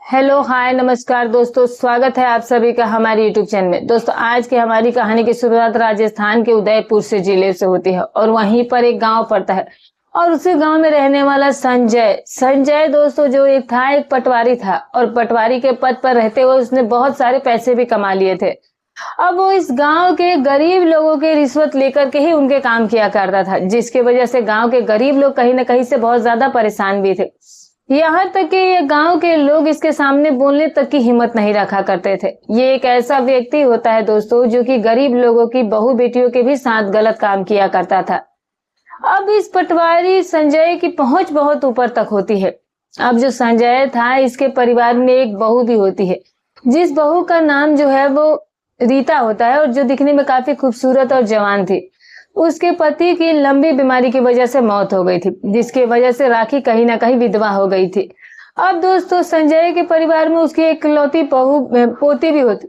Hello hi नमस्कार दोस्तों, स्वागत है आप सभी का हमारे यूट्यूब चैनल में। दोस्तों आज की हमारी कहानी की शुरुआत राजस्थान के उदयपुर से जिले से होती है और वहीं पर एक गांव पड़ता है और उसी गांव में रहने वाला संजय दोस्तों जो एक पटवारी था और पटवारी के पद पर रहते हुए उसने बहुत सारे पैसे भी कमा लिए थे। अब वो इस गांव के गरीब लोगों के रिश्वत लेकर के ही उनके काम किया करता था, जिसकी वजह से गांव के गरीब लोग कहीं ना कहीं से बहुत ज्यादा परेशान भी थे। यहाँ तक कि ये गांव के लोग इसके सामने बोलने तक की हिम्मत नहीं रखा करते थे। ये एक ऐसा व्यक्ति होता है दोस्तों जो कि गरीब लोगों की बहू बेटियों के भी साथ गलत काम किया करता था। अब इस पटवारी संजय की पहुंच बहुत ऊपर तक होती है। अब जो संजय था इसके परिवार में एक बहू भी होती है, जिस बहू का नाम जो है वो रीता होता है और जो दिखने में काफी खूबसूरत और जवान थी। उसके पति की लंबी बीमारी की वजह से मौत हो गई थी, जिसकी वजह से राखी कहीं ना कहीं विधवा हो गई थी। अब दोस्तों संजय के परिवार में उसकी एक इकलौती पोती भी होती,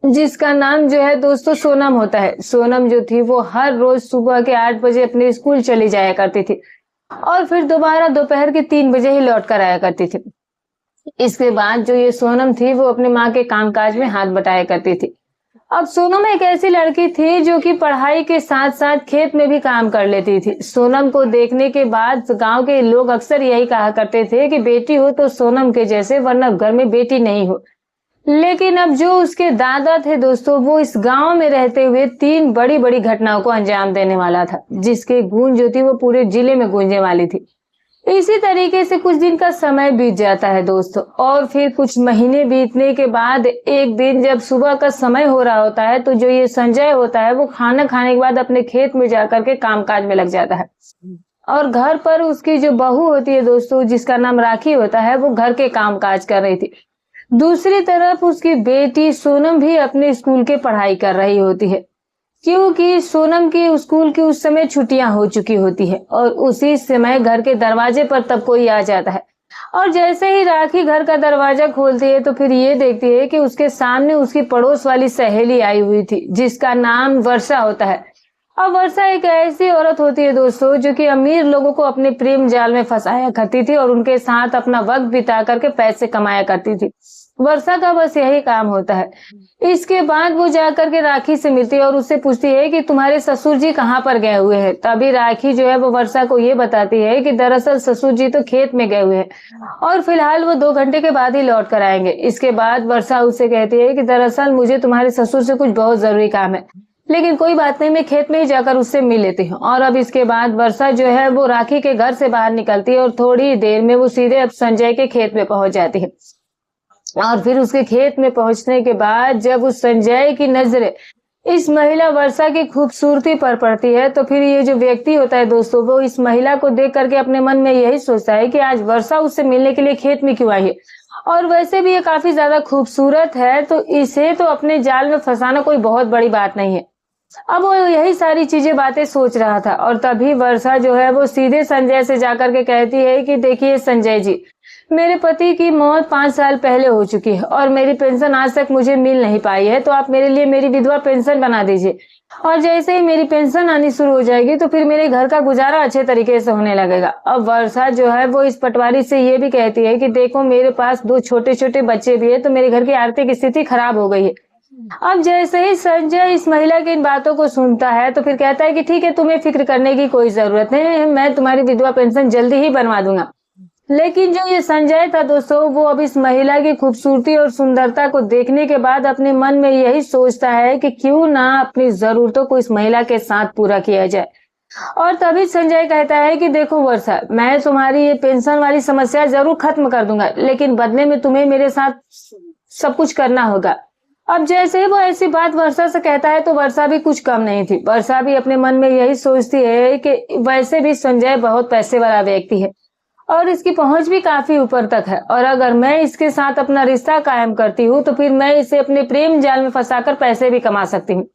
जिसका नाम जो है दोस्तों सोनम होता है। सोनम जो थी वो हर रोज सुबह के 8 बजे अपने स्कूल चली जाया करती थी और फिर दोबारा दोपहर के 3 बजे ही लौट कर आया करती थी। इसके बाद जो ये सोनम थी वो अपने माँ के कामकाज में हाथ बटाया करती थी। अब सोनम एक ऐसी लड़की थी जो कि पढ़ाई के साथ साथ खेत में भी काम कर लेती थी। सोनम को देखने के बाद गांव के लोग अक्सर यही कहा करते थे कि बेटी हो तो सोनम के जैसे, वरना घर में बेटी नहीं हो। लेकिन अब जो उसके दादा थे दोस्तों, वो इस गांव में रहते हुए 3 बड़ी बड़ी घटनाओं को अंजाम देने वाला था, जिसकी गूंज जो थी वो पूरे जिले में गूंजने वाली थी। इसी तरीके से कुछ दिन का समय बीत जाता है दोस्तों और फिर कुछ महीने बीतने के बाद एक दिन जब सुबह का समय हो रहा होता है तो जो ये संजय होता है वो खाना खाने के बाद अपने खेत में जाकर के कामकाज में लग जाता है और घर पर उसकी जो बहू होती है दोस्तों, जिसका नाम राखी होता है, वो घर के कामकाज कर रही थी। दूसरी तरफ उसकी बेटी सोनम भी अपने स्कूल की पढ़ाई कर रही होती है, क्योंकि सोनम की स्कूल की उस समय छुट्टियां हो चुकी होती है और उसी समय घर के दरवाजे पर तब कोई आ जाता है और जैसे ही राखी घर का दरवाजा खोलती है तो फिर ये देखती है कि उसके सामने उसकी पड़ोस वाली सहेली आई हुई थी, जिसका नाम वर्षा होता है। अब वर्षा एक ऐसी औरत होती है दोस्तों जो कि अमीर लोगों को अपने प्रेम जाल में फंसाया करती थी और उनके साथ अपना वक्त बिता करके पैसे कमाया करती थी। वर्षा का बस यही काम होता है। इसके बाद वो जाकर के राखी से मिलती है और उससे पूछती है कि तुम्हारे ससुर जी कहाँ पर गए हुए हैं। तभी राखी जो है वो वर्षा को ये बताती है कि दरअसल ससुर जी तो खेत में गए हुए हैं और फिलहाल वो 2 घंटे के बाद ही लौट कर आएंगे। इसके बाद वर्षा उससे कहती है कि दरअसल मुझे तुम्हारे ससुर से कुछ बहुत जरूरी काम है, लेकिन कोई बात नहीं, मैं खेत में ही जाकर उससे मिल लेती हूँ। और अब इसके बाद वर्षा जो है वो राखी के घर से बाहर निकलती है और थोड़ी देर में वो सीधे अब संजय के खेत में पहुंच जाती है। और फिर उसके खेत में पहुंचने के बाद जब उस संजय की नजर इस महिला वर्षा की खूबसूरती पर पड़ती है तो फिर ये जो व्यक्ति होता है दोस्तों, वो इस महिला को देख करके अपने मन में यही सोचता है कि आज वर्षा उससे मिलने के लिए खेत में क्यों आई है और वैसे भी ये काफी ज्यादा खूबसूरत है, तो इसे तो अपने जाल में फंसाना कोई बहुत बड़ी बात नहीं है। अब वो यही सारी चीजें बातें सोच रहा था और तभी वर्षा जो है वो सीधे संजय से जाकर के कहती है कि देखिए संजय जी, मेरे पति की मौत 5 साल पहले हो चुकी है और मेरी पेंशन आज तक मुझे मिल नहीं पाई है, तो आप मेरे लिए मेरी विधवा पेंशन बना दीजिए और जैसे ही मेरी पेंशन आनी शुरू हो जाएगी तो फिर मेरे घर का गुजारा अच्छे तरीके से होने लगेगा। अब वर्षा जो है वो इस पटवारी से ये भी कहती है कि देखो मेरे पास 2 छोटे छोटे बच्चे भी है, तो मेरे घर की आर्थिक स्थिति खराब हो गई है। अब जैसे ही संजय इस महिला की इन बातों को सुनता है तो फिर कहता है कि ठीक है, तुम्हें फिक्र करने की कोई जरूरत नहीं, मैं तुम्हारी विधवा पेंशन जल्दी ही बनवा दूंगा। लेकिन जो ये संजय था दोस्तों, वो अब इस महिला की खूबसूरती और सुंदरता को देखने के बाद अपने मन में यही सोचता है कि क्यों ना अपनी जरूरतों को इस महिला के साथ पूरा किया जाए। और तभी संजय कहता है कि देखो वर्षा, मैं तुम्हारी ये पेंशन वाली समस्या जरूर खत्म कर दूंगा, लेकिन बदले में तुम्हें मेरे साथ सब कुछ करना होगा। अब जैसे ही वो ऐसी बात वर्षा से कहता है तो वर्षा भी कुछ कम नहीं थी। वर्षा भी अपने मन में यही सोचती है कि वैसे भी संजय बहुत पैसे वाला व्यक्ति है और इसकी पहुंच भी काफी ऊपर तक है और अगर मैं इसके साथ अपना रिश्ता कायम करती हूँ तो फिर मैं इसे अपने प्रेम जाल में फंसाकर पैसे भी कमा सकती हूँ।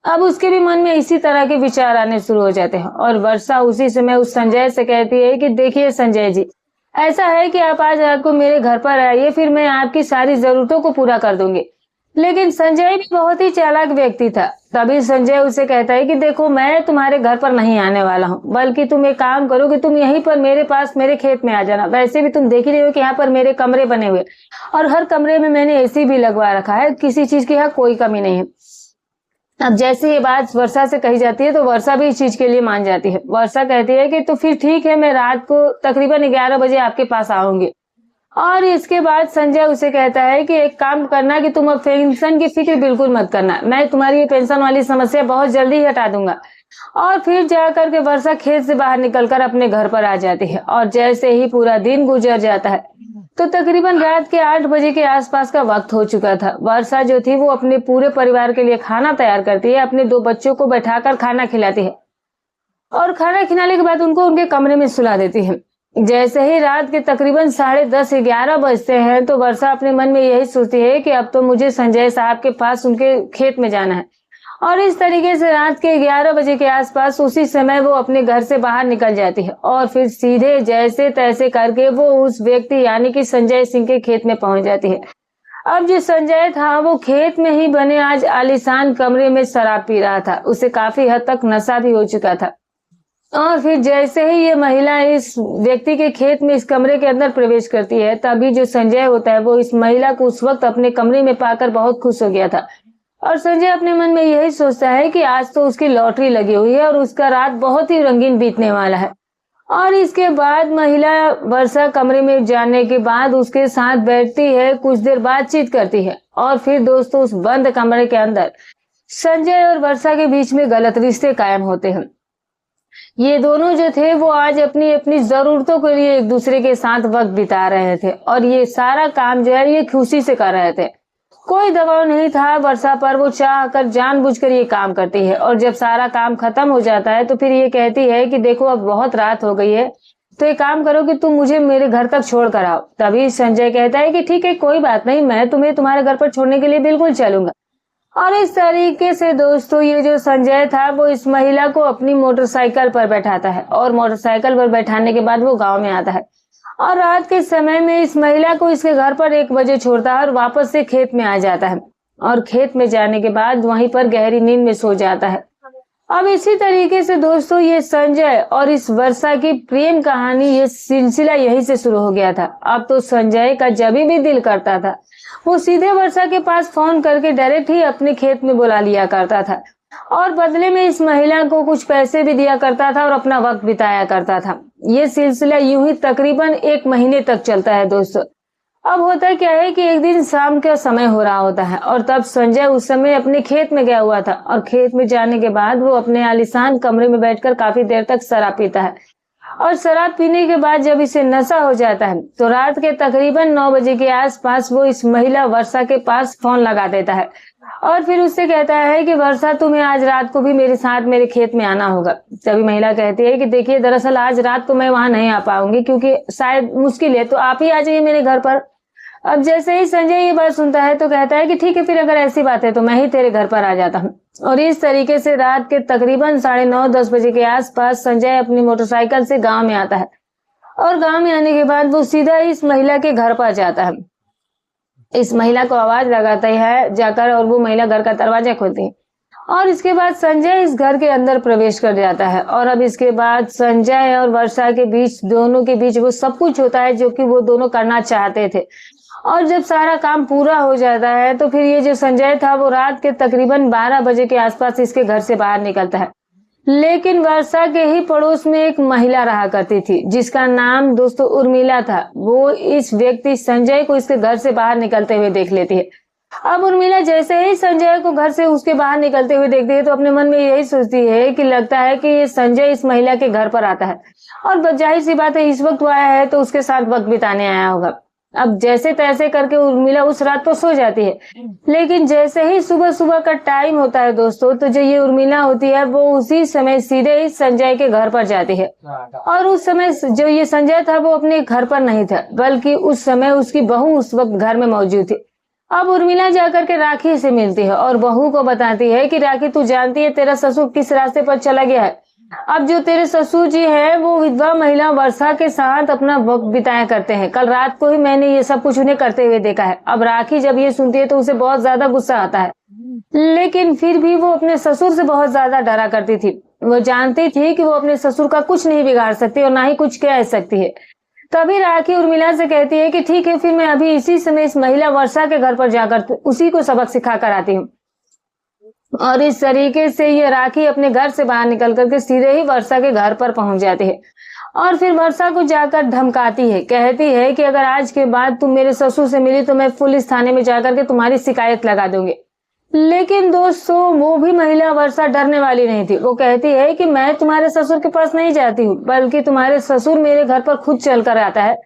अब उसके भी मन में इसी तरह के विचार आने शुरू हो जाते हैं और वर्षा उसी समय उस संजय से कहती है कि देखिए संजय जी, ऐसा है कि आप आज रात को मेरे घर पर आइए, फिर मैं आपकी सारी जरूरतों को पूरा कर दूंगी। लेकिन संजय भी बहुत ही चालाक व्यक्ति था। तभी संजय उसे कहता है कि देखो, मैं तुम्हारे घर पर नहीं आने वाला हूँ, बल्कि तुम एक काम करो कि तुम यहीं पर मेरे पास मेरे खेत में आ जाना। वैसे भी तुम देख ही रहे हो कि यहाँ पर मेरे कमरे बने हुए, और हर कमरे में मैंने एसी भी लगवा रखा है, किसी चीज की यहाँ कोई कमी नहीं है। अब जैसे ये बात वर्षा से कही जाती है तो वर्षा भी इस चीज के लिए मान जाती है। वर्षा कहती है कि तो फिर ठीक है, मैं रात को तकरीबन 11 बजे आपके पास आऊंगी। और इसके बाद संजय उसे कहता है कि एक काम करना कि तुम अब पेंशन की फिक्र बिल्कुल मत करना, मैं तुम्हारी ये पेंशन वाली समस्या बहुत जल्दी ही हटा दूंगा। और फिर जाकर के वर्षा खेत से बाहर निकलकर अपने घर पर आ जाती है। और जैसे ही पूरा दिन गुजर जाता है तो तकरीबन रात के 8 बजे के आसपास का वक्त हो चुका था। वर्षा जो थी वो अपने पूरे परिवार के लिए खाना तैयार करती है, अपने 2 बच्चों को बैठाकर खाना खिलाती है, और खाना खिलाने के बाद उनको उनके कमरे में सुला देती है। जैसे ही रात के तकरीबन 10:30-11 बजते हैं तो वर्षा अपने मन में यही सोचती है कि अब तो मुझे संजय साहब के पास उनके खेत में जाना है। और इस तरीके से रात के 11 बजे के आसपास उसी समय वो अपने घर से बाहर निकल जाती है, और फिर सीधे जैसे तैसे करके वो उस व्यक्ति यानी कि संजय सिंह के खेत में पहुंच जाती है। अब जो संजय था वो खेत में ही बने आज आलीशान कमरे में शराब पी रहा था। उसे काफी हद तक नशा भी हो चुका था। और फिर जैसे ही ये महिला इस व्यक्ति के खेत में इस कमरे के अंदर प्रवेश करती है, तभी जो संजय होता है वो इस महिला को उस वक्त अपने कमरे में पाकर बहुत खुश हो गया था। और संजय अपने मन में यही सोचता है कि आज तो उसकी लॉटरी लगी हुई है और उसका रात बहुत ही रंगीन बीतने वाला है। और इसके बाद महिला वर्षा कमरे में जाने के बाद उसके साथ बैठती है, कुछ देर बातचीत करती है, और फिर दोस्तों उस बंद कमरे के अंदर संजय और वर्षा के बीच में गलत रिश्ते कायम होते हैं। ये दोनों जो थे वो आज अपनी अपनी जरूरतों के लिए एक दूसरे के साथ वक्त बिता रहे थे, और ये सारा काम जो है ये खुशी से कर रहे थे। कोई दबाव नहीं था वर्षा पर, वो चाह कर जानबूझकर ये काम करती है। और जब सारा काम खत्म हो जाता है तो फिर ये कहती है कि देखो अब बहुत रात हो गई है, तो एक काम करो कि तुम मुझे मेरे घर तक छोड़ कर आओ। तभी संजय कहता है कि ठीक है, कोई बात नहीं, मैं तुम्हें तुम्हारे घर पर छोड़ने के लिए बिल्कुल चलूंगा। और इस तरीके से दोस्तों ये जो संजय था वो इस महिला को अपनी मोटरसाइकिल पर बैठाता है, और मोटरसाइकिल पर बैठाने के बाद वो गांव में आता है, और रात के समय में इस महिला को इसके घर पर 1 बजे छोड़ता है और वापस से खेत में आ जाता है। और खेत में जाने के बाद वहीं पर गहरी नींद में सो जाता है। अब इसी तरीके से दोस्तों ये संजय और इस वर्षा की प्रेम कहानी, ये सिलसिला यहीं से शुरू हो गया था। अब तो संजय का जब भी दिल करता था वो सीधे वर्षा के पास फोन करके डायरेक्ट ही अपने खेत में बुला लिया करता था, और बदले में इस महिला को कुछ पैसे भी दिया करता था और अपना वक्त बिताया करता था। ये सिलसिला यूं ही तकरीबन 1 महीने तक चलता है दोस्तों। अब होता क्या है कि एक दिन शाम का समय हो रहा होता है, और तब संजय उस समय अपने खेत में गया हुआ था, और खेत में जाने के बाद वो अपने आलीशान कमरे में बैठकर काफी देर तक शराब पीता है। और शराब पीने के बाद जब इसे नशा हो जाता है तो रात के तकरीबन 9 बजे के आसपास वो इस महिला वर्षा के पास फोन लगा देता है, और फिर उससे कहता है कि वर्षा तुम्हें आज रात को भी मेरे साथ मेरे खेत में आना होगा। तभी महिला कहती है कि देखिए, दरअसल आज रात को मैं वहां नहीं आ पाऊंगी क्योंकि शायद मुश्किल है, तो आप ही आ जाइए मेरे घर पर। अब जैसे ही संजय ये बात सुनता है तो कहता है कि ठीक है, फिर अगर ऐसी बात है तो मैं ही तेरे घर पर आ जाता हूँ। और इस तरीके से रात के तकरीबन 9:30-10 बजे के आसपास संजय अपनी मोटरसाइकिल से गांव में आता है, और गांव में आने के बाद वो सीधा इस महिला के घर पर जाता है। इस महिला को आवाज लगाता है जाकर, और वो महिला घर का दरवाजा खोलती है, और इसके बाद संजय इस घर के अंदर प्रवेश कर जाता है। और अब इसके बाद संजय और वर्षा के बीच, दोनों के बीच वो सब कुछ होता है जो कि वो दोनों करना चाहते थे। और जब सारा काम पूरा हो जाता है तो फिर ये जो संजय था वो रात के तकरीबन 12 बजे के आसपास इसके घर से बाहर निकलता है। लेकिन वर्षा के ही पड़ोस में एक महिला रहा करती थी जिसका नाम दोस्तों उर्मिला था। वो इस व्यक्ति संजय को इसके घर से बाहर निकलते हुए देख लेती है। अब उर्मिला जैसे ही संजय को घर से उसके बाहर निकलते हुए देखती है तो अपने मन में यही सोचती है कि लगता है कि ये संजय इस महिला के घर पर आता है, और जाहिर सी बात है इस वक्त वो आया है तो उसके साथ वक्त बिताने आया होगा। अब जैसे तैसे करके उर्मिला उस रात तो सो जाती है, लेकिन जैसे ही सुबह सुबह का टाइम होता है दोस्तों, तो जो ये उर्मिला होती है वो उसी समय सीधे ही संजय के घर पर जाती है। और उस समय जो ये संजय था वो अपने घर पर नहीं था, बल्कि उस समय उसकी बहू उस वक्त घर में मौजूद थी। अब उर्मिला जाकर के राखी से मिलती है और बहू को बताती है कि राखी, तू जानती है तेरा ससुर किस रास्ते पर चला गया है, अब जो तेरे ससुर जी है वो विधवा महिला वर्षा के साथ अपना वक्त बिताया करते हैं। कल रात को ही मैंने ये सब कुछ उन्हें करते हुए देखा है। अब राखी जब ये सुनती है तो उसे बहुत ज्यादा गुस्सा आता है, लेकिन फिर भी वो अपने ससुर से बहुत ज्यादा डरा करती थी। वो जानती थी कि वो अपने ससुर का कुछ नहीं बिगाड़ सकती और ना ही कुछ कह सकती है। तभी राखी उर्मिला से कहती है कि ठीक है, फिर मैं अभी इसी समय इस महिला वर्षा के घर पर जाकर उसी को सबक सिखा कर आती हूँ। और इस तरीके से ये राखी अपने घर से बाहर निकल करके सीधे ही वर्षा के घर पर पहुंच जाती है और फिर वर्षा को जाकर धमकाती है। कहती है कि अगर आज के बाद तुम मेरे ससुर से मिली तो मैं पुलिस थाने में जाकर के तुम्हारी शिकायत लगा दूंगी। लेकिन दोस्तों, वो भी महिला वर्षा डरने वाली नहीं थी। वो कहती है कि मैं तुम्हारे ससुर के पास नहीं जाती हूँ, बल्कि तुम्हारे ससुर मेरे घर पर खुद चल कर आता है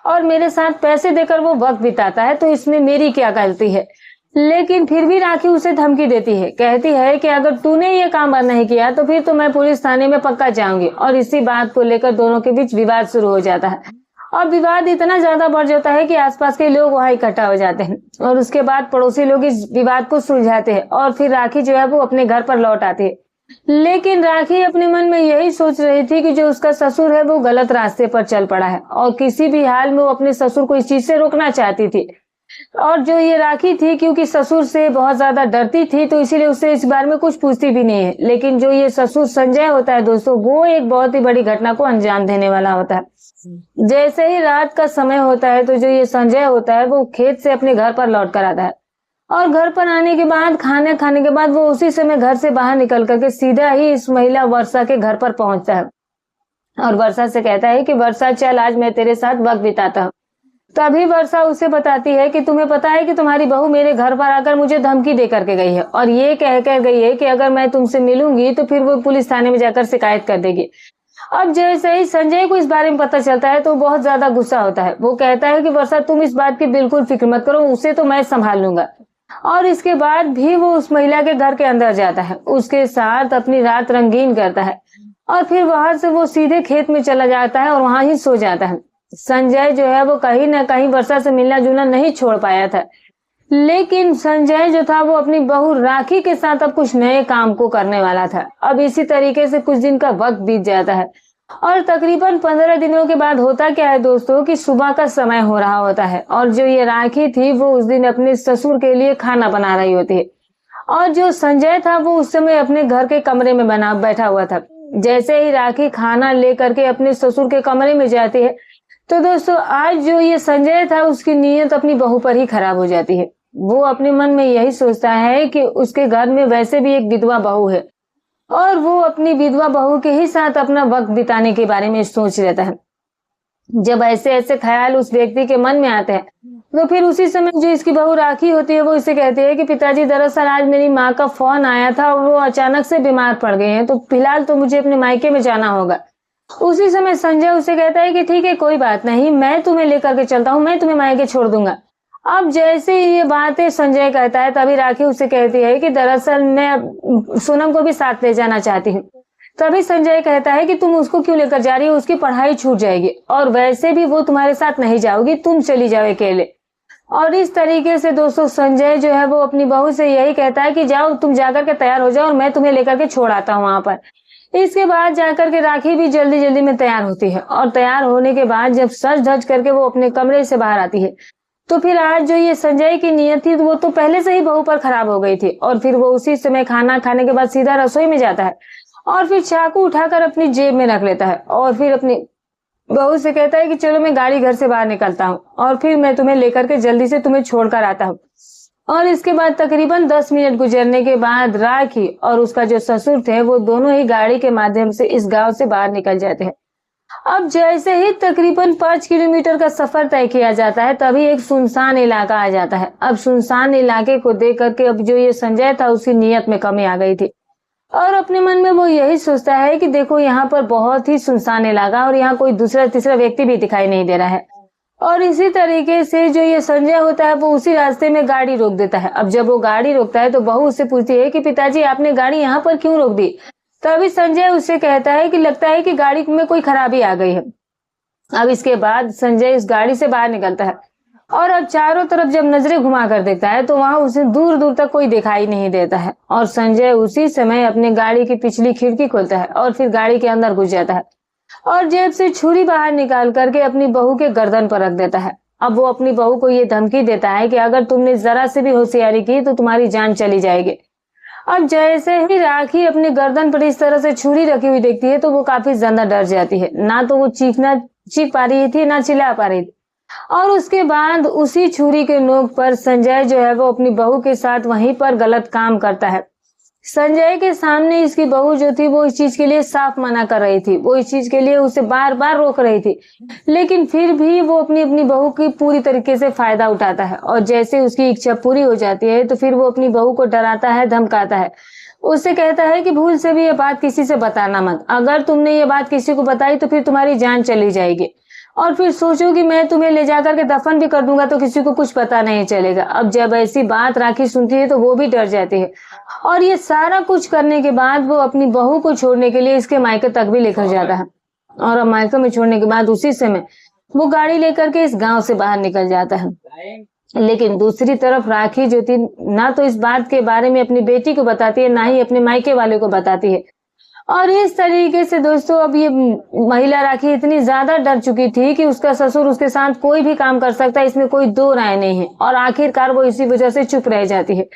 और मेरे साथ पैसे देकर वो वक्त बिताता है, तो इसमें मेरी क्या गलती है। लेकिन फिर भी राखी उसे धमकी देती है। कहती है कि अगर तूने ये काम बंद नहीं किया तो फिर तो मैं पुलिस थाने में पक्का जाऊंगी। और इसी बात को लेकर दोनों के बीच विवाद शुरू हो जाता है और विवाद इतना ज्यादा बढ़ जाता है कि आसपास के लोग वहां इकट्ठा हो जाते हैं और उसके बाद पड़ोसी लोग इस विवाद को सुलझाते हैं और फिर राखी जो है वो अपने घर पर लौट आती है। लेकिन राखी अपने मन में यही सोच रही थी कि जो उसका ससुर है वो गलत रास्ते पर चल पड़ा है और किसी भी हाल में वो अपने ससुर को इस चीज से रोकना चाहती थी। और जो ये राखी थी, क्योंकि ससुर से बहुत ज्यादा डरती थी, तो इसीलिए उससे इस बारे में कुछ पूछती भी नहीं है। लेकिन जो ये ससुर संजय होता है दोस्तों, वो एक बहुत ही बड़ी घटना को अंजाम देने वाला होता है। जैसे ही रात का समय होता है तो जो ये संजय होता है वो खेत से अपने घर पर लौट कर आता है और घर पर आने के बाद खाने खाने के बाद वो उसी समय घर से बाहर निकल करके सीधा ही इस महिला वर्षा के घर पर पहुंचता है और वर्षा से कहता है कि वर्षा चल, आज मैं तेरे साथ वक्त बिताता हूँ। तभी वर्षा उसे बताती है कि तुम्हें पता है कि तुम्हारी बहू मेरे घर पर आकर मुझे धमकी दे करके गई है और ये कह कर गई है कि अगर मैं तुमसे मिलूंगी तो फिर वो पुलिस थाने में जाकर शिकायत कर देगी। अब जैसे ही संजय को इस बारे में पता चलता है तो बहुत ज्यादा गुस्सा होता है। वो कहता है कि वर्षा, तुम इस बात की बिल्कुल फिक्र मत करो, उसे तो मैं संभाल लूंगा। और इसके बाद भी वो उस महिला के घर के अंदर जाता है, उसके साथ अपनी रात रंगीन करता है और फिर वहां से वो सीधे खेत में चला जाता है और वहां ही सो जाता है। संजय जो है वो कहीं ना कहीं वर्षा से मिलना जुलना नहीं छोड़ पाया था, लेकिन संजय जो था वो अपनी बहू राखी के साथ अब कुछ नए काम को करने वाला था। अब इसी तरीके से कुछ दिन का वक्त बीत जाता है और तकरीबन 15 दिनों के बाद होता क्या है दोस्तों कि सुबह का समय हो रहा होता है और जो ये राखी थी वो उस दिन अपने ससुर के लिए खाना बना रही होती है और जो संजय था वो उस समय अपने घर के कमरे में बैठा हुआ था। जैसे ही राखी खाना लेकर के अपने ससुर के कमरे में जाती है तो दोस्तों, आज जो ये संजय था उसकी नीयत अपनी बहू पर ही खराब हो जाती है। वो अपने मन में यही सोचता है कि उसके घर में वैसे भी एक विधवा बहू है और वो अपनी विधवा बहू के ही साथ अपना वक्त बिताने के बारे में सोच लेता है। जब ऐसे ऐसे ख्याल उस व्यक्ति के मन में आते हैं तो फिर उसी समय जो इसकी बहू राखी होती है वो इसे कहती है कि पिताजी, दरअसल आज मेरी माँ का फोन आया था और वो अचानक से बीमार पड़ गए हैं, तो फिलहाल तो मुझे अपने मायके में जाना होगा। उसी समय संजय उसे कहता है कि ठीक है, कोई बात नहीं, मैं तुम्हें लेकर के चलता हूँ, मैं तुम्हें मायके छोड़ दूंगा। अब जैसे ही ये बातें संजय कहता है तभी राखी उसे कहती है कि दरअसल मैं सोनम को भी साथ ले जाना चाहती हूँ। तभी संजय कहता है कि तुम उसको क्यों लेकर जा रही हो, उसकी पढ़ाई छूट जाएगी और वैसे भी वो तुम्हारे साथ नहीं जाओगी, तुम चली जाओ अकेले। और इस तरीके से दोस्तों संजय जो है वो अपनी बहू से यही कहता है कि जाओ, तुम जाकर के तैयार हो जाओ और मैं तुम्हें लेकर के छोड़ आता हूँ वहां पर। इसके बाद जाकर के राखी भी जल्दी जल्दी में तैयार होती है और तैयार होने के बाद जब सज धज करके वो अपने कमरे से बाहर आती है तो फिर आज जो ये संजय की नीयत थी वो तो पहले से ही बहू पर खराब हो गई थी और फिर वो उसी समय खाना खाने के बाद सीधा रसोई में जाता है और फिर चाकू उठाकर अपनी जेब में रख लेता है और फिर अपनी बहू से कहता है कि चलो मैं गाड़ी घर से बाहर निकलता हूँ और फिर मैं तुम्हें लेकर के जल्दी से तुम्हें छोड़कर आता हूँ। और इसके बाद तकरीबन 10 मिनट गुजरने के बाद राखी और उसका जो ससुर थे वो दोनों ही गाड़ी के माध्यम से इस गांव से बाहर निकल जाते हैं। अब जैसे ही तकरीबन 5 किलोमीटर का सफर तय किया जाता है तभी एक सुनसान इलाका आ जाता है। अब सुनसान इलाके को देख करके अब जो ये संजय था उसकी नीयत में कमी आ गई थी और अपने मन में वो यही सोचता है कि देखो यहाँ पर बहुत ही सुनसान इलाका और यहाँ कोई दूसरा तीसरा व्यक्ति भी दिखाई नहीं दे रहा है। और इसी तरीके से जो ये संजय होता है वो उसी रास्ते में गाड़ी रोक देता है। अब जब वो गाड़ी रोकता है तो बहू उससे पूछती है कि पिताजी, आपने गाड़ी यहाँ पर क्यों रोक दी? तभी संजय उससे कहता है कि लगता है कि गाड़ी में कोई खराबी आ गई है। अब इसके बाद संजय इस गाड़ी से बाहर निकलता है और अब चारों तरफ जब नजरें घुमा कर देखता है तो वहां उसे दूर दूर तक कोई दिखाई नहीं देता है। और संजय उसी समय अपनी गाड़ी की पिछली खिड़की खोलता है और फिर गाड़ी के अंदर घुस जाता है और जेब से छुरी बाहर निकाल करके अपनी बहू के गर्दन पर रख देता है। अब वो अपनी बहू को ये धमकी देता है कि अगर तुमने जरा से भी होशियारी की तो तुम्हारी जान चली जाएगी। अब जैसे ही राखी अपने गर्दन पर इस तरह से छुरी रखी हुई देखती है तो वो काफी ज्यादा डर जाती है। ना तो वो चीख पा रही थी, ना चिल्ला पा रही थी। और उसके बाद उसी छुरी के नोक पर संजय जो है वो अपनी बहू के साथ वहीं पर गलत काम करता है। संजय के सामने इसकी बहू जो थी वो इस चीज के लिए साफ मना कर रही थी, वो इस चीज के लिए उसे बार बार रोक रही थी, लेकिन फिर भी वो अपनी अपनी बहू की पूरी तरीके से फायदा उठाता है। और जैसे उसकी इच्छा पूरी हो जाती है तो फिर वो अपनी बहू को डराता है, धमकाता है। उससे कहता है कि भूल से भी ये बात किसी से बताना मत, अगर तुमने ये बात किसी को बताई तो फिर तुम्हारी जान चली जाएगी। और फिर सोचो कि मैं तुम्हें ले जाकर के दफन भी कर दूंगा तो किसी को कुछ पता नहीं चलेगा। अब जब ऐसी बात राखी सुनती है तो वो भी डर जाती है। और ये सारा कुछ करने के बाद वो अपनी बहू को छोड़ने के लिए इसके मायके तक भी लेकर जाता है। और अब मायके में छोड़ने के बाद उसी समय वो गाड़ी लेकर के इस गांव से बाहर निकल जाता है। लेकिन दूसरी तरफ राखी जो थी ना तो इस बात के बारे में अपनी बेटी को बताती है, ना ही अपने मायके वाले को बताती है। और इस तरीके से दोस्तों अब ये महिला राखी इतनी ज्यादा डर चुकी थी कि उसका ससुर उसके साथ कोई भी काम कर सकता है, इसमें कोई दो राय नहीं है। और आखिरकार वो इसी वजह से चुप रह जाती है।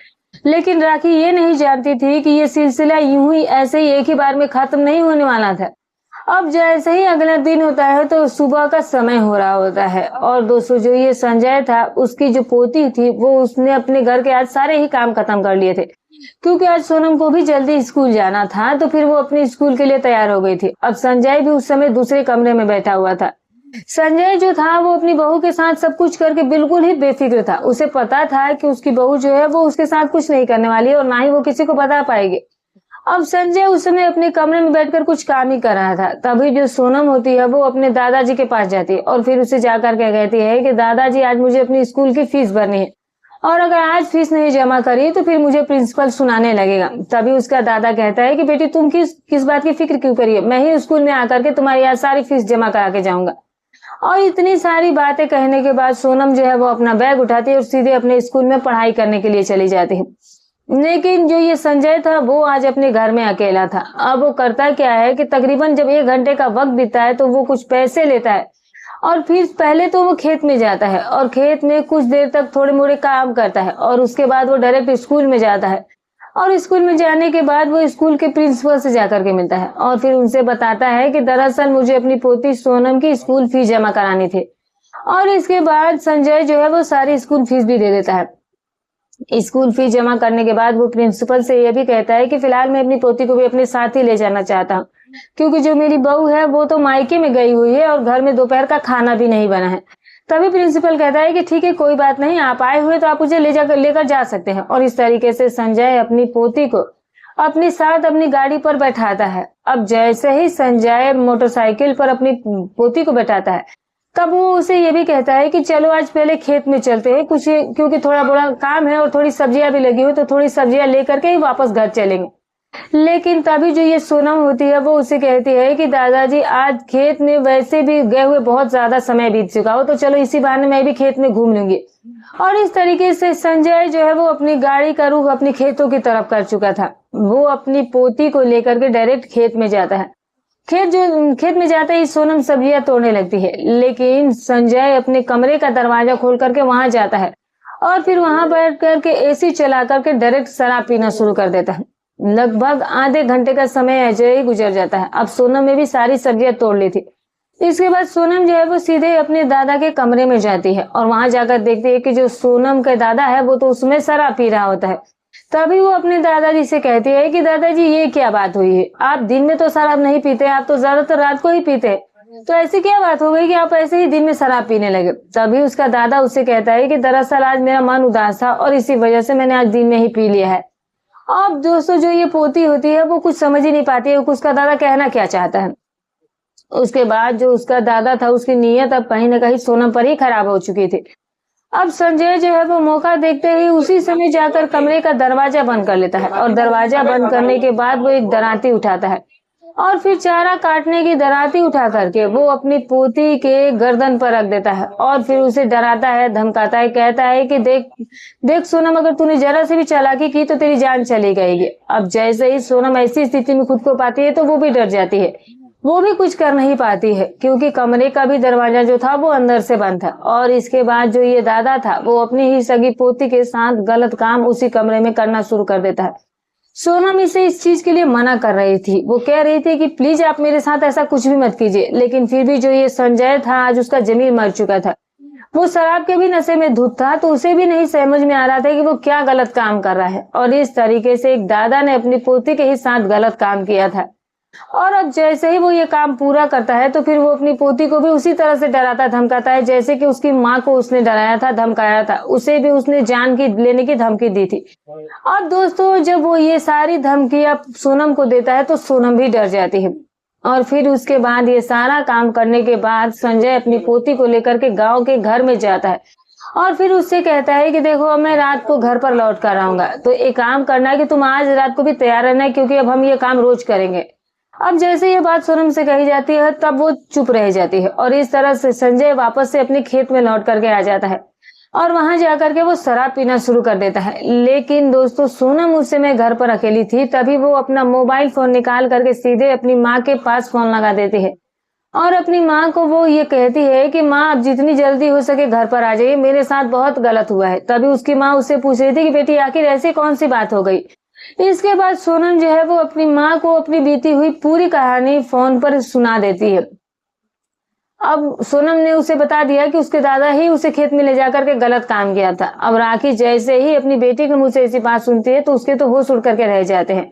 लेकिन राखी ये नहीं जानती थी कि ये सिलसिला यूं ही ऐसे ही एक ही बार में खत्म नहीं होने वाला था। अब जैसे ही अगला दिन होता है तो सुबह का समय हो रहा होता है। और दोस्तों जो ये संजय था उसकी जो पोती थी वो उसने अपने घर के आज सारे ही काम खत्म कर लिए थे, क्योंकि आज सोनम को भी जल्दी स्कूल जाना था। तो फिर वो अपने स्कूल के लिए तैयार हो गई थी। अब संजय भी उस समय दूसरे कमरे में बैठा हुआ था। संजय जो था वो अपनी बहू के साथ सब कुछ करके बिल्कुल ही बेफिक्र था। उसे पता था कि उसकी बहू जो है वो उसके साथ कुछ नहीं करने वाली है और ना ही वो किसी को बता पाएगी। अब संजय उस समय अपने कमरे में बैठकर कुछ काम ही कर रहा था। तभी जो सोनम होती है वो अपने दादाजी के पास जाती है और फिर उसे जाकर के कहती है कि दादाजी आज मुझे अपनी स्कूल की फीस भरनी है और अगर आज फीस नहीं जमा करी तो फिर मुझे प्रिंसिपल सुनाने लगेगा। तभी उसका दादा कहता है कि बेटी तुम किस बात की फिक्र क्यों करिए, मैं ही स्कूल में आकर के तुम्हारी आज सारी फीस जमा करा के जाऊंगा। और इतनी सारी बातें कहने के बाद सोनम जो है वो अपना बैग उठाती है और सीधे अपने स्कूल में पढ़ाई करने के लिए चली जाती है। लेकिन जो ये संजय था वो आज अपने घर में अकेला था। अब वो करता क्या है कि तकरीबन जब 1 घंटे का वक्त बीता है तो वो कुछ पैसे लेता है और फिर पहले तो वो खेत में जाता है और खेत में कुछ देर तक थोड़े मोड़े काम करता है और उसके बाद वो डायरेक्ट स्कूल में जाता है। और स्कूल में जाने के बाद वो स्कूल के प्रिंसिपल से जाकर के मिलता है और फिर उनसे बताता है कि दरअसल मुझे अपनी पोती सोनम की स्कूल फीस जमा करानी थी। और इसके बाद संजय जो है वो सारी स्कूल फीस भी दे देता है। स्कूल फीस जमा करने के बाद वो प्रिंसिपल से ये भी कहता है कि फिलहाल मैं अपनी पोती को भी अपने साथ ही ले जाना चाहता हूँ, क्योंकि जो मेरी बहू है वो तो मायके में गई हुई है और घर में दोपहर का खाना भी नहीं बना है। तभी प्रिंसिपल कहता है कि ठीक है कोई बात नहीं, आप आए हुए तो आप मुझे लेकर जा सकते हैं। और इस तरीके से संजय अपनी पोती को अपने साथ अपनी गाड़ी पर बैठाता है। अब जैसे ही संजय मोटरसाइकिल पर अपनी पोती को बैठाता है तब वो उसे ये भी कहता है कि चलो आज पहले खेत में चलते हैं कुछ, क्योंकि थोड़ा बड़ा काम है और थोड़ी सब्जियां भी लगी हुई तो थोड़ी सब्जियां लेकर के ही वापस घर चलेंगे। लेकिन तभी जो ये सोनम होती है वो उसे कहती है कि दादाजी आज खेत में वैसे भी गए हुए बहुत ज्यादा समय बीत चुका हो, तो चलो इसी बहाने मैं भी खेत में घूम लूंगी। और इस तरीके से संजय जो है वो अपनी गाड़ी का रुख अपने खेतों की तरफ कर चुका था। वो अपनी पोती को लेकर के डायरेक्ट खेत में जाता है। खेत में जाते ही सोनम सब्जियां तोड़ने लगती है, लेकिन संजय अपने कमरे का दरवाजा खोल करके वहां जाता है और फिर वहां बैठ करके एसी चला करके डायरेक्ट शराब पीना शुरू कर देता है। लगभग आधे घंटे का समय ऐसे ही गुजर जाता है। अब सोनम ने भी सारी सब्जियां तोड़ ली थी। इसके बाद सोनम जो है वो सीधे अपने दादा के कमरे में जाती है और वहां जाकर देखती है कि जो सोनम का दादा है वो तो उसमें शराब पी रहा होता है। तभी वो अपने दादाजी से कहती है कि दादाजी ये क्या बात हुई है, आप दिन में तो शराब नहीं पीते, आप तो ज्यादातर रात को ही पीते हैं, तो ऐसी क्या बात हो गई कि आप ऐसे ही दिन में शराब पीने लगे। तभी उसका दादा उससे कहता है कि दरअसल आज मेरा मन उदास था और इसी वजह से मैंने आज दिन में ही पी लिया है। अब दोस्तों जो ये पोती होती है वो कुछ समझ ही नहीं पाती है उसका दादा कहना क्या चाहता है। उसके बाद जो उसका दादा था उसकी नीयत अब कहीं ना कहीं सोनम पर ही खराब हो चुकी थी। अब संजय जो है वो मौका देखते ही उसी समय जाकर कमरे का दरवाजा बंद कर लेता है और दरवाजा बंद करने के बाद वो एक दराती उठाता है और फिर चारा काटने की दराती उठा करके वो अपनी पोती के गर्दन पर रख देता है और फिर उसे डराता है, धमकाता है, कहता है कि देख देख सोनम, अगर तूने जरा से भी चालाकी की तो तेरी जान चली जाएगी। अब जैसे ही सोनम ऐसी स्थिति में खुद को पाती है तो वो भी डर जाती है, वो भी कुछ कर नहीं पाती है क्योंकि कमरे का भी दरवाजा जो था वो अंदर से बंद था। और इसके बाद जो ये दादा था वो अपनी ही सगी पोती के साथ गलत काम उसी कमरे में करना शुरू कर देता है। सोनम इसे इस चीज के लिए मना कर रही थी, वो कह रही थी कि प्लीज आप मेरे साथ ऐसा कुछ भी मत कीजिए, लेकिन फिर भी जो ये संजय था, आज उसका जमीर मर चुका था, वो शराब के भी नशे में धुत था, तो उसे भी नहीं समझ में आ रहा था कि वो क्या गलत काम कर रहा है। और इस तरीके से एक दादा ने अपनी पोती के ही साथ गलत काम किया था। और अब जैसे ही वो ये काम पूरा करता है तो फिर वो अपनी पोती को भी उसी तरह से डराता धमकाता है जैसे कि उसकी माँ को उसने डराया था, धमकाया था, उसे भी उसने जान की लेने की धमकी दी थी। और दोस्तों जब वो ये सारी धमकियां सोनम को देता है तो सोनम भी डर जाती है। और फिर उसके बाद ये सारा काम करने के बाद संजय अपनी पोती को लेकर के गांव के घर में जाता है और फिर उससे कहता है कि देखो अब मैं रात को घर पर लौट कर आऊंगा, तो एक काम करना है कि तुम आज रात को भी तैयार रहना है क्योंकि अब हम ये काम रोज करेंगे। अब जैसे ये बात सोनम से कही जाती है तब वो चुप रह जाती है और इस तरह से संजय वापस से अपने खेत में लौट करके आ जाता है और वहां जाकर के वो शराब पीना शुरू कर देता है। लेकिन दोस्तों सोनम उस समय घर पर अकेली थी, तभी वो अपना मोबाइल फोन निकाल करके सीधे अपनी माँ के पास फोन लगा देती है और अपनी माँ को वो ये कहती है कि माँ अब जितनी जल्दी हो सके घर पर आ जाइए, मेरे साथ बहुत गलत हुआ है। तभी उसकी माँ उससे पूछ रही थी कि बेटी आखिर ऐसी कौन सी बात हो गई। इसके बाद सोनम जो है वो अपनी माँ को अपनी बीती हुई पूरी कहानी फोन पर सुना देती है। अब सोनम ने उसे बता दिया कि उसके दादा ही उसे खेत में ले जाकर के गलत काम किया था। अब राखी जैसे ही अपनी बेटी के मुंह से ऐसी बात सुनती है तो उसके तो होश उड़ करके रह जाते हैं।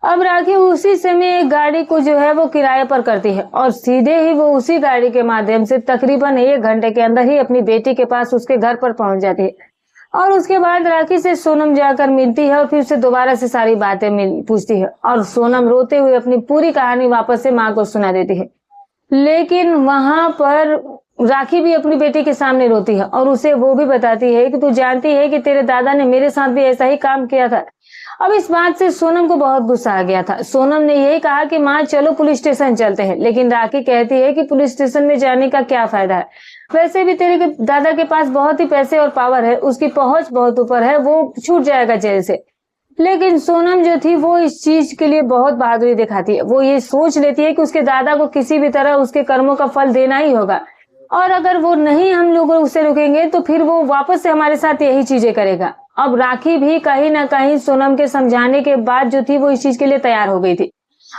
अब राखी उसी समय एक गाड़ी को जो है वो किराए पर करती है और सीधे ही वो उसी गाड़ी के माध्यम से तकरीबन 1 घंटे के अंदर ही अपनी बेटी के पास उसके घर पर पहुंच जाती है। और उसके बाद राखी से सोनम जाकर मिलती है और फिर उसे दोबारा से सारी बातें पूछती है और सोनम रोते हुए अपनी पूरी कहानी वापस से माँ को सुना देती है। लेकिन वहां पर राखी भी अपनी बेटी के सामने रोती है और उसे वो भी बताती है कि तू जानती है कि तेरे दादा ने मेरे साथ भी ऐसा ही काम किया था। अब इस बात से सोनम को बहुत गुस्सा आ गया था। सोनम ने यही कहा कि माँ चलो पुलिस स्टेशन चलते हैं, लेकिन राखी कहती है कि पुलिस स्टेशन में जाने का क्या फायदा है, वैसे भी तेरे दादा के पास बहुत ही पैसे और पावर है, उसकी पहुंच बहुत ऊपर है, वो छूट जाएगा जेल से। लेकिन सोनम जो थी वो इस चीज के लिए बहुत बहादुरी दिखाती है। वो ये सोच लेती है कि उसके दादा को किसी भी तरह उसके कर्मों का फल देना ही होगा और अगर वो नहीं हम लोग उसे रुकेंगे तो फिर वो वापस से हमारे साथ यही चीजें करेगा। अब राखी भी कहीं ना कहीं सोनम के समझाने के बाद जो थी वो इस चीज के लिए तैयार हो गई थी।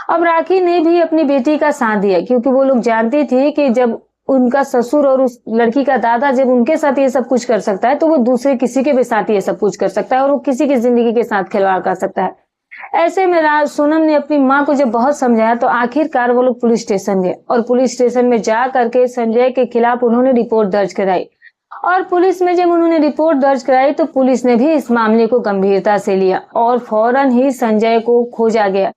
अब राखी ने भी अपनी बेटी का साथ दिया क्योंकि वो लोग जानती थी कि जब उनका ससुर और उस लड़की का दादा जब उनके साथ ये सब कुछ कर सकता है तो वो दूसरे किसी के भी साथ ये सब कुछ कर सकता है और वो किसी की जिंदगी के साथ खिलवाड़ कर सकता है। ऐसे में सोनम ने अपनी माँ को जब बहुत समझाया तो आखिरकार वो लोग पुलिस स्टेशन गए और पुलिस स्टेशन में जा करके संजय के खिलाफ उन्होंने रिपोर्ट दर्ज कराई। और पुलिस में जब उन्होंने रिपोर्ट दर्ज कराई तो पुलिस ने भी इस मामले को गंभीरता से लिया और फौरन ही संजय को खोजा गया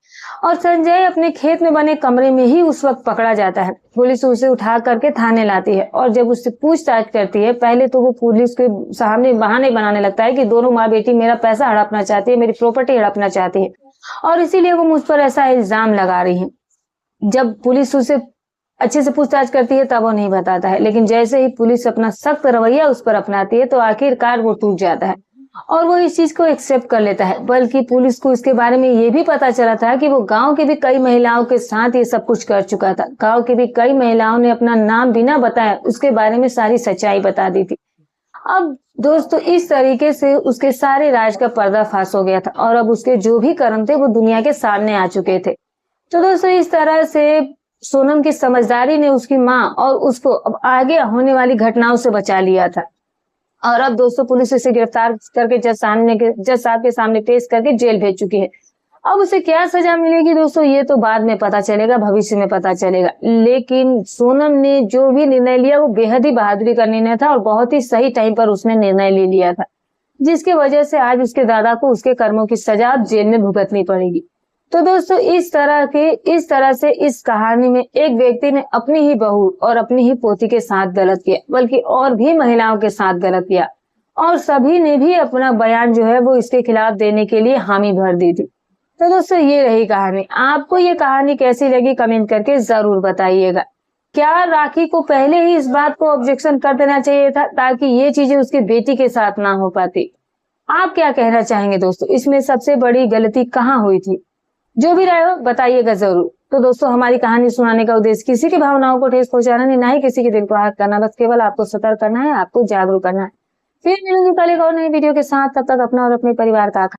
और संजय अपने खेत में बने कमरे में ही उस वक्त पकड़ा जाता है। पुलिस उसे उठा करके थाने लाती है और जब उससे पूछताछ करती है, पहले तो वो पुलिस के सामने बहाने बनाने लगता है कि दोनों माँ बेटी मेरा पैसा हड़पना चाहती है, मेरी प्रॉपर्टी हड़पना चाहती है और इसीलिए वो मुझ पर ऐसा इल्जाम लगा रही है। जब पुलिस उसे अच्छे से पूछताछ करती है तब वो नहीं बताता है, लेकिन जैसे ही पुलिस अपना सख्त रवैया उस पर अपनाती है तो आखिरकार वो टूट जाता है और वो इस चीज को एक्सेप्ट कर लेता है। बल्कि पुलिस को इसके बारे में ये भी पता चला था कि वो गांव के भी कई महिलाओं के साथ ये सब कुछ कर चुका था। गांव के भी कई महिलाओं ने अपना नाम बिना बताए उसके बारे में सारी सच्चाई बता दी थी। अब दोस्तों इस तरीके से उसके सारे राज का पर्दाफाश हो गया था और अब उसके जो भी कर्म थे वो दुनिया के सामने आ चुके थे। तो दोस्तों इस तरह से सोनम की समझदारी ने उसकी माँ और उसको अब आगे होने वाली घटनाओं से बचा लिया था। और अब दोस्तों पुलिस उसे गिरफ्तार करके जज साहब के सामने पेश करके जेल भेज चुकी है। अब उसे क्या सजा मिलेगी दोस्तों ये तो बाद में पता चलेगा, भविष्य में पता चलेगा। लेकिन सोनम ने जो भी निर्णय लिया वो बेहद ही बहादुरी का निर्णय था और बहुत ही सही टाइम पर उसने निर्णय ले लिया था, जिसकी वजह से आज उसके दादा को उसके कर्मों की सजा जेल में भुगतनी पड़ेगी। तो दोस्तों इस तरह से इस कहानी में एक व्यक्ति ने अपनी ही बहू और अपनी ही पोती के साथ गलत किया, बल्कि और भी महिलाओं के साथ गलत किया और सभी ने भी अपना बयान जो है वो इसके खिलाफ देने के लिए हामी भर दी थी। तो दोस्तों ये रही कहानी। आपको ये कहानी कैसी लगी कमेंट करके जरूर बताइएगा। क्या राखी को पहले ही इस बात को ऑब्जेक्शन कर देना चाहिए था ताकि ये चीजें उसकी बेटी के साथ ना हो पाती? आप क्या कहना चाहेंगे दोस्तों, इसमें सबसे बड़ी गलती कहाँ हुई थी? जो भी रहे हो बताइएगा जरूर। तो दोस्तों हमारी कहानी सुनाने का उद्देश्य किसी की भावनाओं को ठेस पहुंचाना नहीं, ना ही किसी के दिल को आहत करना, बस केवल आपको सतर्क करना है, आपको जागरूक करना है। फिर मिलेंगे कल एक और नई वीडियो के साथ, तब तक अपना और अपने परिवार का